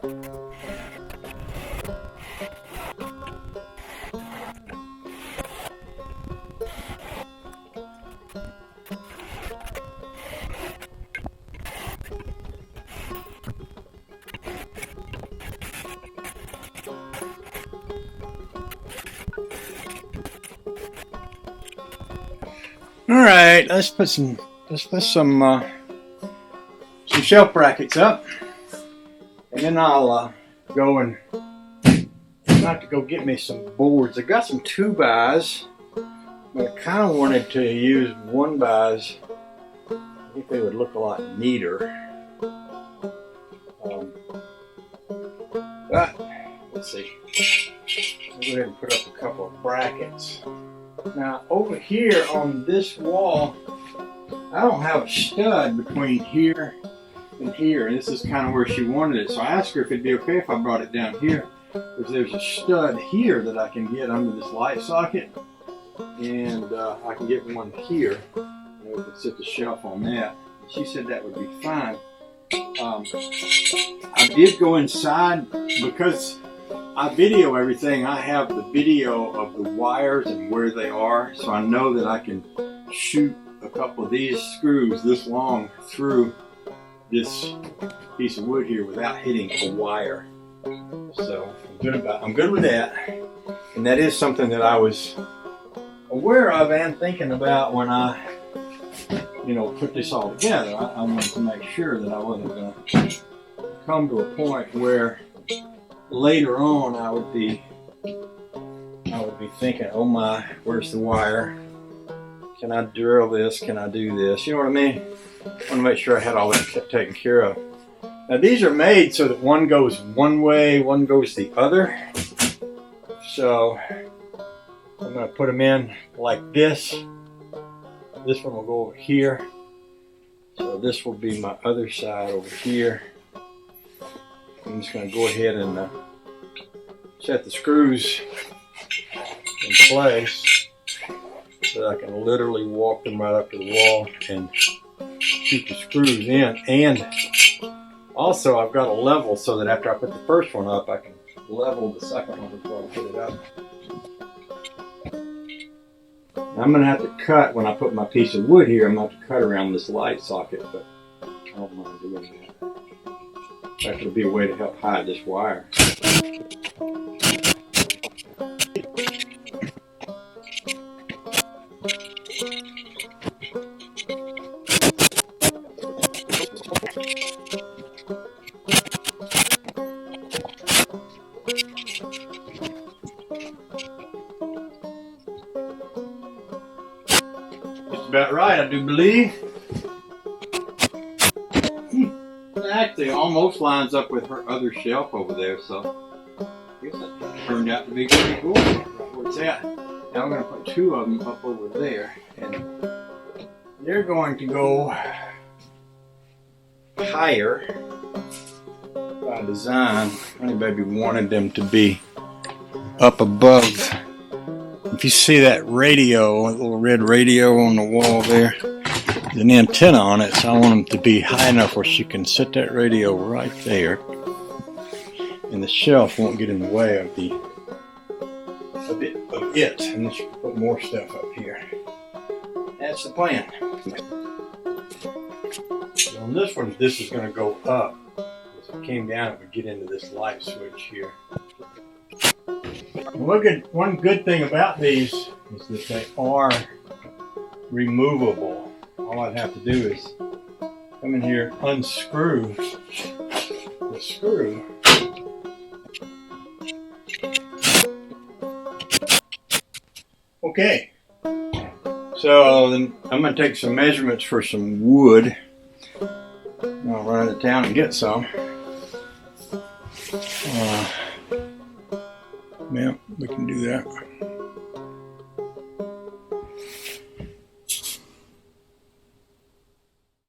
All right, let's put some shelf brackets up, and then I'll go and have to go get me some boards. I got some 2x, but I kind of wanted to use 1x. I think they would look a lot neater. But let's see. I'll go ahead and put up a couple of brackets. Now over here on this wall, I don't have a stud between here and here. And this is kind of where she wanted it. So I asked her if it'd be okay if I brought it down here, because there's a stud here that I can get under this light socket, and I can get one here. And we can set the shelf on that. She said that would be fine. I did go inside because I video everything. I have the video of the wires and where they are, so I know that I can shoot a couple of these screws this long through this piece of wood here without hitting a wire. So I'm good with that. And that is something that I was aware of and thinking about when I, put this all together. I wanted to make sure that I wasn't going to come to a point where later on I would be thinking, oh my, where's the wire? Can I drill this? Can I do this? You know what I mean? I want to make sure I had all that taken care of. Now these are made so that one goes one way, one goes the other. So I'm going to put them in like this. This one will go over here. So this will be my other side over here. I'm just going to go ahead and set the screws in place so that I can literally walk them right up to the wall and shoot the screws in. And also I've got a level so that after I put the first one up, I can level the second one before I put it up. I'm going to have to cut, when I put my piece of wood here, I'm going to have to cut around this light socket, but I don't mind doing that. In fact, it'll be a way to help hide this wire. Just about right, I do believe. Actually almost lines up with her other shelf over there, so I guess that turned out to be pretty cool. What's that? Now we're going to put two of them up over there, and they're going to go higher by design. Honey Baby wanted them to be up above. If you see that radio, a little red radio on the wall there, an antenna on it, so I want them to be high enough where she can set that radio right there, and the shelf won't get in the way of it, and then she can put more stuff up here. That's the plan. So on this one, this is going to go up. If it came down, it would get into this light switch here. One good thing about these is that they are removable. All I'd have to do is come in here, unscrew the screw. Okay, so then I'm going to take some measurements for some wood. I'll run into town and get some. Yeah, we can do that.